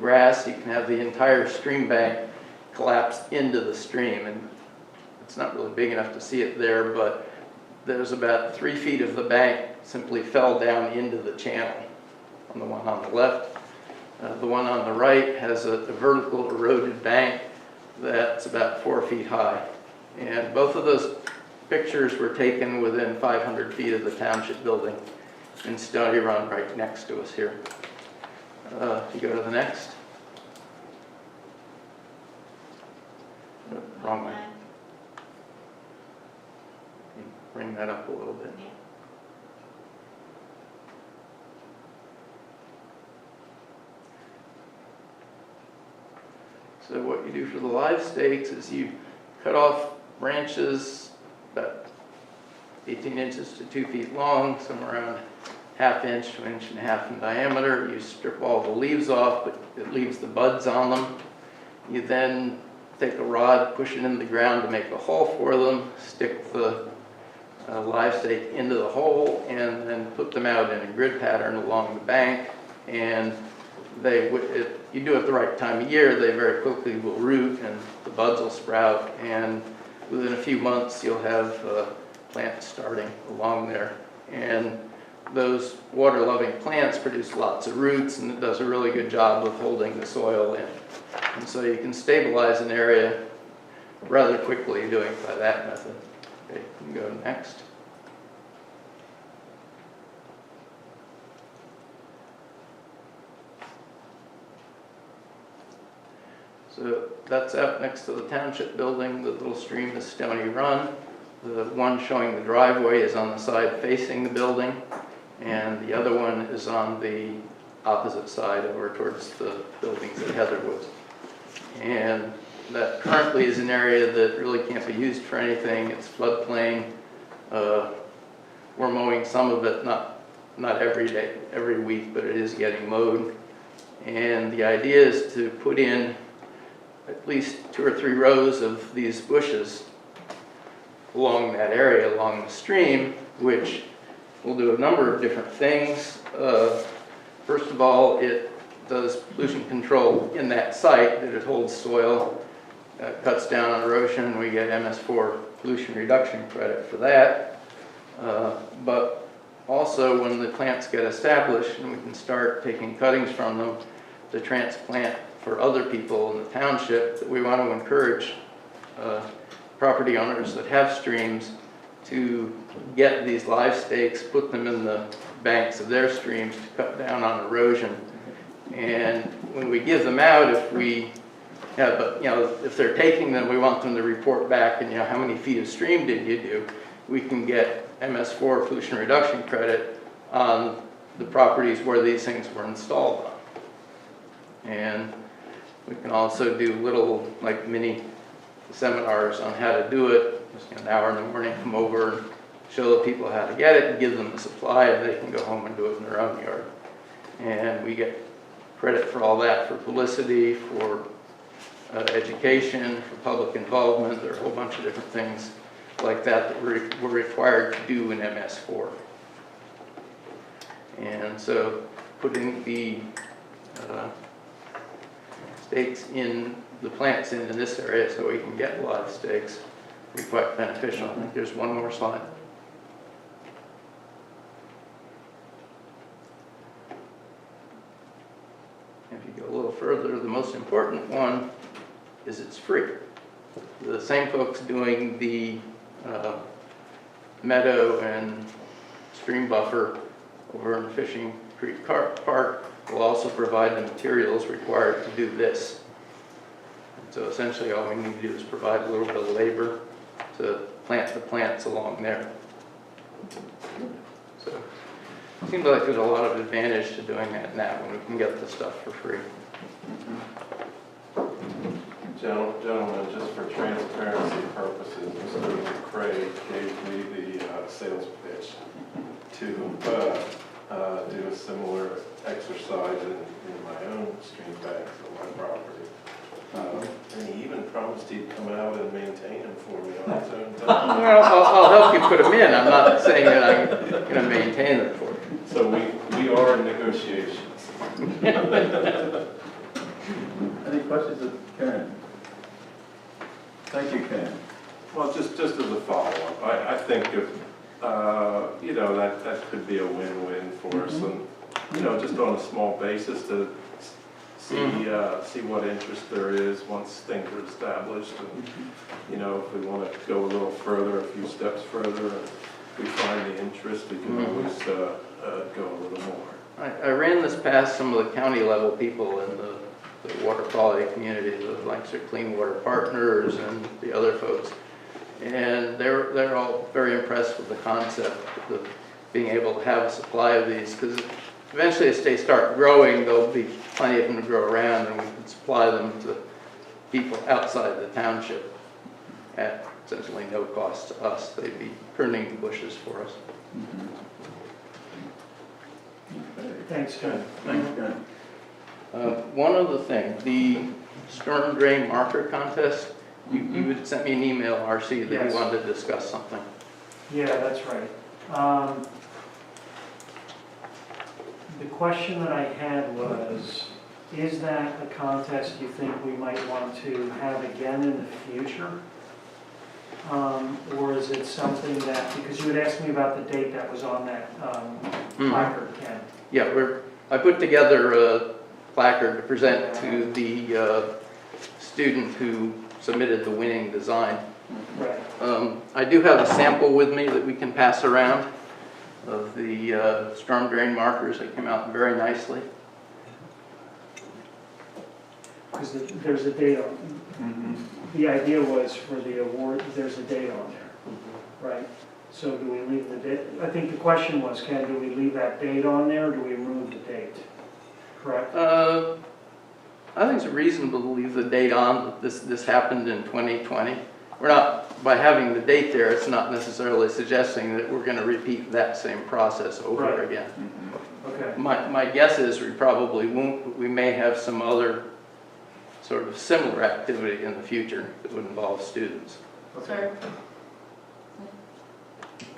Speaker 10: grass, you can have the entire stream bank collapse into the stream. And it's not really big enough to see it there, but there's about 3 feet of the bank simply fell down into the channel on the one on the left. The one on the right has a vertical eroded bank that's about 4 feet high. And both of those pictures were taken within 500 feet of the township building in Stony Run right next to us here. If you go to the next. No, wrong way. Bring that up a little bit. So what you do for the live stakes is you cut off branches about 18 inches to 2 feet long, somewhere around ½ inch to 1.5 inches in diameter. You strip all the leaves off, but it leaves the buds on them. You then take a rod, push it in the ground to make a hole for them, stick the live stake into the hole and then put them out in a grid pattern along the bank. And they, if you do it the right time of year, they very quickly will root and the buds will sprout. And within a few months, you'll have plants starting along there. And those water-loving plants produce lots of roots, and it does a really good job of holding the soil in. And so you can stabilize an area rather quickly doing it by that method. Okay, you can go next. So that's out next to the township building. The little stream is Stony Run. The one showing the driveway is on the side facing the building, and the other one is on the opposite side over towards the buildings at Heatherwood. And that currently is an area that really can't be used for anything. It's floodplain. We're mowing some of it, not every day, every week, but it is getting mowed. And the idea is to put in at least 2 or 3 rows of these bushes along that area, along the stream, which will do a number of different things. First of all, it does pollution control in that site, that it holds soil, cuts down on erosion, and we get MS4 pollution reduction credit for that. But also when the plants get established and we can start taking cuttings from them to transplant for other people in the township, that we want to encourage property owners that have streams to get these live stakes, put them in the banks of their streams to cut down on erosion. And when we give them out, if we have, if they're taking them, we want them to report back and, how many feet of stream did you do? We can get MS4 pollution reduction credit on the properties where these things were installed on. And we can also do little, like, mini seminars on how to do it. Just an hour in the morning, come over and show the people how to get it and give them the supply, and they can go home and do it in their own yard. And we get credit for all that, for publicity, for education, for public involvement. There are a whole bunch of different things like that that we're required to do in MS4. And so putting the stakes in the plants in this area so we can get live stakes will be quite beneficial. I think there's one more slide. If you go a little further, the most important one is it's free. The same folks doing the meadow and stream buffer over in Fishing Creek Park will also provide the materials required to do this. And so essentially all we need to do is provide a little bit of labor to plant the plants along there. So it seems like there's a lot of advantage to doing that now when we can get the stuff for free.
Speaker 2: Gentlemen, just for transparency purposes, Mr. Craig gave me the sales pitch to do a similar exercise in my own stream banks on my property. And he even promised he'd come out and maintain them for me on his own time.
Speaker 10: Well, I'll help you put them in. I'm not saying that I'm going to maintain them for you.
Speaker 2: So we are in negotiations.
Speaker 1: Any questions of Karen? Thank you, Ken.
Speaker 2: Well, just as a follow-up, I think if, that could be a win-win for us, and, just on a small basis to see what interest there is once things are established, and, if we want to go a little further, a few steps further, and we find the interest, we can always go a little more.
Speaker 10: I ran this past some of the county level people in the water quality community, the likes of Clean Water Partners and the other folks. And they're all very impressed with the concept of being able to have a supply of these, because eventually as they start growing, there'll be plenty of them to grow around, and we can supply them to people outside the township at essentially no cost to us. They'd be pruning the bushes for us.
Speaker 7: Thanks, Ken.
Speaker 1: Thanks, Ken.
Speaker 10: One other thing, the storm drain marker contest, you had sent me an email, RC, that
Speaker 7: Yes.
Speaker 10: you wanted to discuss something.
Speaker 7: Yeah, that's right. The question that I had was, is that a contest you think we might want to have again in the future? Or is it something that, because you had asked me about the date that was on that placard, Ken.
Speaker 10: Yeah, I put together a placard to present to the student who submitted the winning design.
Speaker 7: Right.
Speaker 10: I do have a sample with me that we can pass around of the storm drain markers. They came out very nicely.
Speaker 7: Because there's a date on, the idea was for the award, there's a date on there, right? So do we leave the date, I think the question was, Ken, do we leave that date on there, or do we remove the date? Correct?
Speaker 10: I think it's reasonable to leave the date on. This happened in 2020. We're not, by having the date there, it's not necessarily suggesting that we're going to repeat that same process over
Speaker 7: Right.
Speaker 10: again.
Speaker 7: Okay.
Speaker 10: My guess is we probably won't, but we may have some other sort of similar activity in the future that would involve students.
Speaker 11: Sir?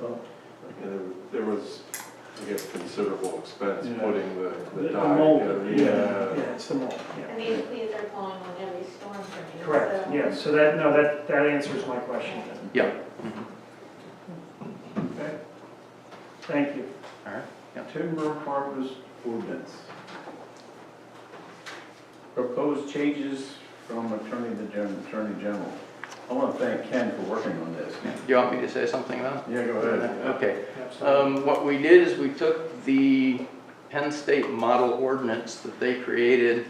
Speaker 1: Well,
Speaker 2: Yeah, there was, I guess, considerable expense
Speaker 1: Yeah.
Speaker 2: putting the
Speaker 7: The
Speaker 2: dye
Speaker 7: mold,
Speaker 2: together.
Speaker 7: yeah, it's the mold,
Speaker 6: And
Speaker 7: yeah.
Speaker 6: these are going on every storm for me.
Speaker 7: Correct,
Speaker 6: so-
Speaker 7: yeah, so that, no, that answers my question then.
Speaker 10: Yeah.
Speaker 7: Okay. Thank you.
Speaker 10: All right.
Speaker 1: Timber harvest ordinance. Proposed changes from Attorney General. I want to thank Ken for working on this.
Speaker 10: Do you want me to say something now?
Speaker 1: Yeah, go ahead.
Speaker 10: Okay.
Speaker 7: Absolutely.
Speaker 10: What we did is we took the Penn State model ordinance that they created.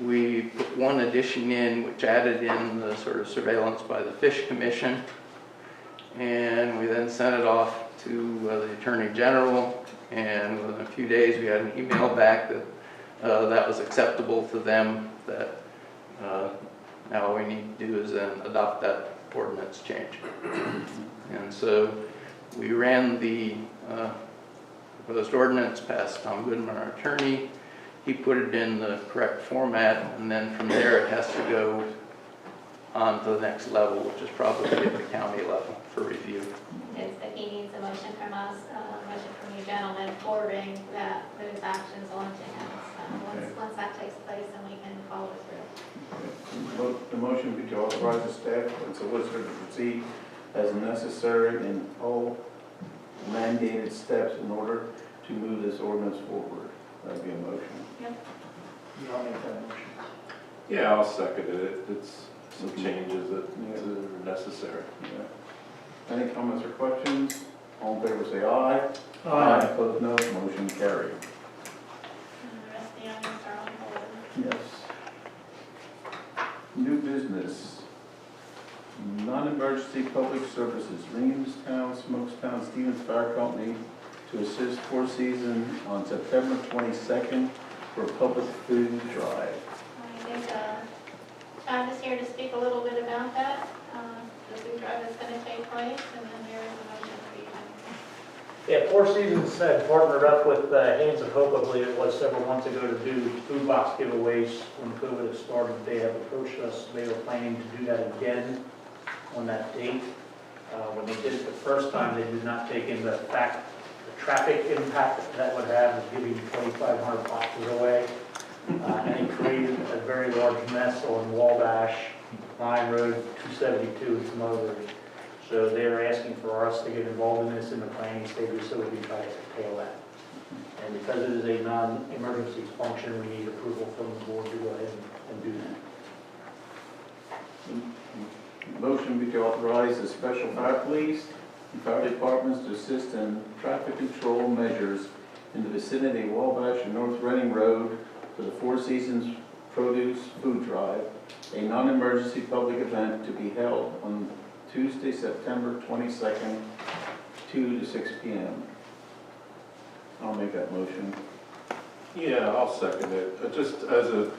Speaker 10: We put one addition in, which added in the sort of surveillance by the Fish Commission. And we then sent it off to the Attorney General. And within a few days, we had an email back that that was acceptable to them, that now all we need to do is then adopt that ordinance change. And so we ran the proposed ordinance past Tom Goodman, our attorney. He put it in the correct format, and then from there it has to go on to the next level, which is probably at the county level for review.
Speaker 6: It's that he needs a motion from us, a motion from you gentlemen forwarding those actions on to him. So once that takes place, then we can follow through.
Speaker 1: The motion be to authorize the staff and solicitor to proceed as necessary in all mandated steps in order to move this ordinance forward. That'd be a motion.
Speaker 7: You want to make that motion?
Speaker 2: Yeah, I'll second it. It's some changes that are necessary.
Speaker 1: Yeah. Any comments or questions? All in favor say aye.
Speaker 7: Aye.
Speaker 1: Opposed, no. Motion carried.
Speaker 6: And the rest of the items are on hold.
Speaker 1: Yes. New business. Non-emergency public services. Reamstown, Smokestown, Stevens Fire Company to assist Four Seasons on September 22nd for a public food drive.
Speaker 6: I think Travis here to speak a little bit about that. The food drive is going to take place, and then there is a motion for you.
Speaker 12: Yeah, Four Seasons had partnered up with Hands of Hope, I believe it was, several months ago to do food box giveaways when COVID had started. They have approached us. They were planning to do that again on that date. When they did it the first time, they did not take into fact the traffic impact that would have of giving 2,500 boxes away. And it created a very large mess on Wabash, Line Road, 272, and some others. So they're asking for us to get involved in this in the planning stages so we can try to curtail that. And because it is a non-emergency function, we need approval from the board to go ahead and do that.
Speaker 1: Motion be to authorize the special fire police and fire departments to assist in traffic control measures in the vicinity of Wabash and North Reading Road for the Four Seasons Produce Food Drive, a non-emergency public event to be held on Tuesday, September 22nd, 2 to 6 p.m. I'll make that motion.
Speaker 2: Yeah, I'll second it. Just as a,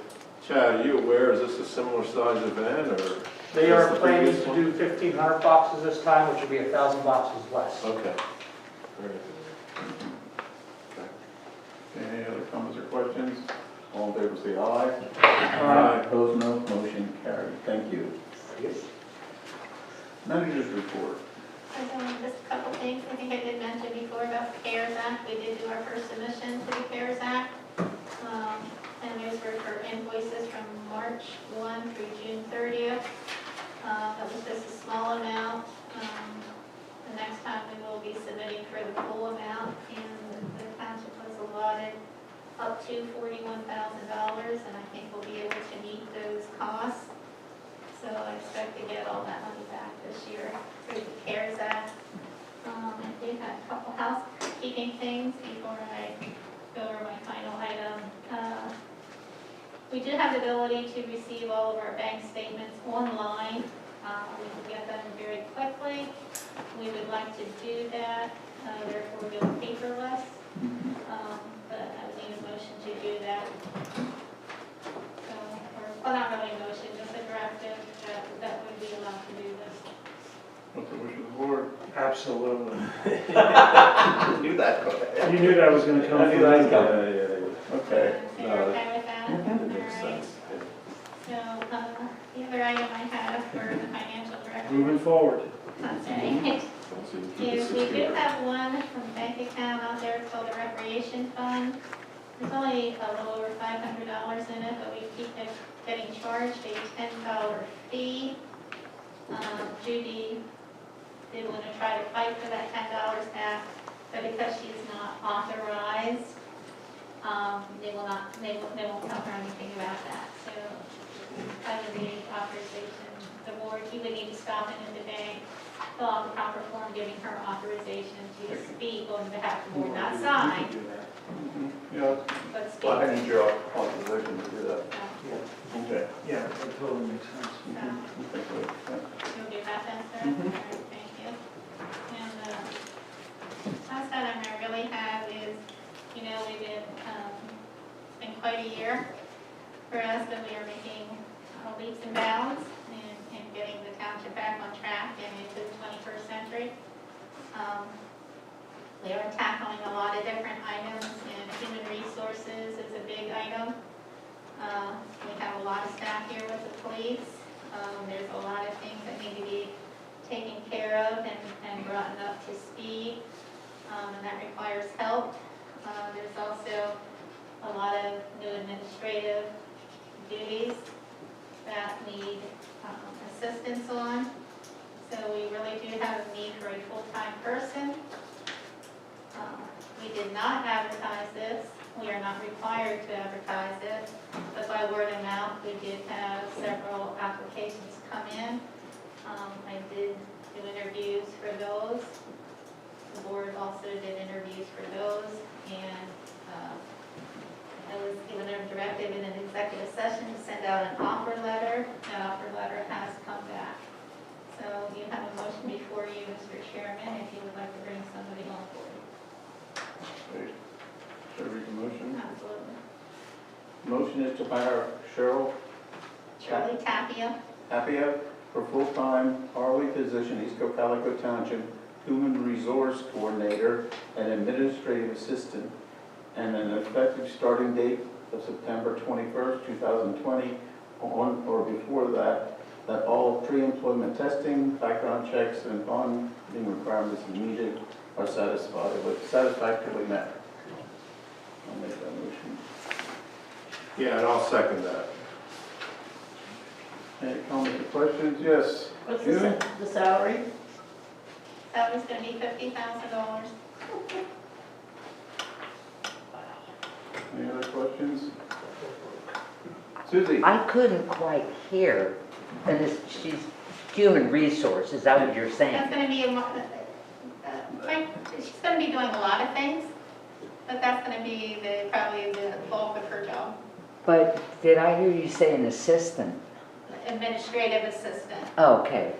Speaker 2: Chad, are you aware, is this a similar size event, or?
Speaker 12: They are
Speaker 2: is the
Speaker 12: planning
Speaker 2: previous
Speaker 12: to
Speaker 2: one?
Speaker 12: do 1,500 boxes this time, which will be 1,000 boxes less.
Speaker 2: Okay. Very good.
Speaker 1: Any other comments or questions? All in favor say aye.
Speaker 7: Aye.
Speaker 1: Opposed, no. Motion carried. Thank you. Managers report.
Speaker 6: Just a couple things, I think I did mention before about the CARES Act, we did do our first submission to the CARES Act. And those were for invoices from March 1 through June 30th. That was just a small amount. The next time we will be submitting for the full amount, and the township was allotted up to $41,000, and I think we'll be able to meet those costs. So I expect to get all that money back this year through the CARES Act. I do have a couple housekeeping things before I go over my final item. We do have the ability to receive all of our bank statements online. We can get them very quickly. We would like to do that, therefore go paperless. But I would need a motion to do that. So, well, not really a motion, just a directive that would be allowed to do this.
Speaker 1: What's the wish of the board?
Speaker 7: Absolutely.
Speaker 3: Knew that.
Speaker 7: You knew that was gonna come from me.
Speaker 1: Okay.
Speaker 6: So you're okay with that?
Speaker 2: It makes
Speaker 6: All right.
Speaker 2: sense.
Speaker 6: So, the other item I have for the financial director.
Speaker 7: Moving forward.
Speaker 6: Okay. Is we do have one from bank account out there called the recreation fund. There's only a little over $500 in it, but we keep getting charged a $10 fee. Judy did want to try to fight for that $10 back, but because she's not authorized, they won't tell her anything about that. So I would need authorization. The board, you would need to stop in the bank, fill out the proper form giving her authorization to speak on behalf of the board, not sign,
Speaker 1: Yeah,
Speaker 6: but speak.
Speaker 3: Well, I need your authorization to do that.
Speaker 1: okay.
Speaker 7: Yeah, that totally makes sense.
Speaker 1: Okay, good.
Speaker 6: You'll do that then, sir?
Speaker 1: Mhm.
Speaker 6: All right, thank you. And last item I really have is, we've been, it's been quite a year for us, but we are making leaps and bounds in getting the township back on track and into the 21st century. We are tackling a lot of different items, and human resources is a big item. We have a lot of staff here with the police. There's a lot of things that need to be taken care of and brought up to speed, and that requires help. There's also a lot of new administrative duties that need assistance on. So we really do have a need for a full-time person. We did not advertise this. We are not required to advertise it, but by word of mouth, we did have several applications come in. I did do interviews for those. The board also did interviews for those, and I was given a directive in an executive session to send out an offer letter. That offer letter has come back. So you have a motion before you, Mr. Chairman, if you would like to bring somebody on board.
Speaker 1: Great. Should I read the motion?
Speaker 6: Absolutely.
Speaker 1: Motion is to hire Cheryl
Speaker 6: Shirley
Speaker 1: Tapia for full-time hourly position, East Cocalico Township, Human Resource Coordinator and Administrative Assistant, and an effective starting date of September 21st, 2020, on or before that all pre-employment testing, background checks, and bonding requirements needed are satisfactorily met. I'll make that motion.
Speaker 2: Yeah, and I'll second that.
Speaker 1: Any comments or questions? Yes.
Speaker 11: What's
Speaker 1: June?
Speaker 11: the salary?
Speaker 6: That was going to be $50,000.
Speaker 1: Any other questions? Suzie?
Speaker 13: I couldn't quite hear, and she's human resource, is that what you're
Speaker 6: That's
Speaker 13: saying?
Speaker 6: going to be, she's going to be doing a lot of things, but that's going to be probably the bulk of her job.
Speaker 13: But did I hear you say an assistant?
Speaker 6: Administrative assistant.
Speaker 13: Okay.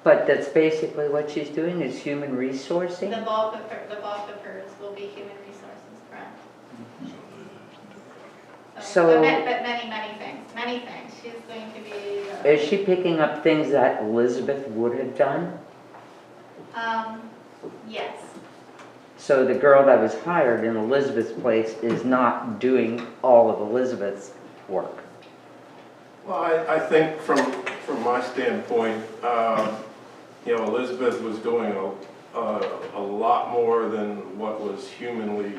Speaker 13: But that's basically what she's doing, is human resourcing?
Speaker 6: The bulk of hers will be human resources, correct?
Speaker 13: So-
Speaker 6: But many things. She's going to be.
Speaker 13: Is she picking up things that Elizabeth would have done?
Speaker 6: Yes.
Speaker 13: So the girl that was hired in Elizabeth's place is not doing all of Elizabeth's work?
Speaker 2: Well, I think from my standpoint, you know, Elizabeth was doing a lot more than what was humanly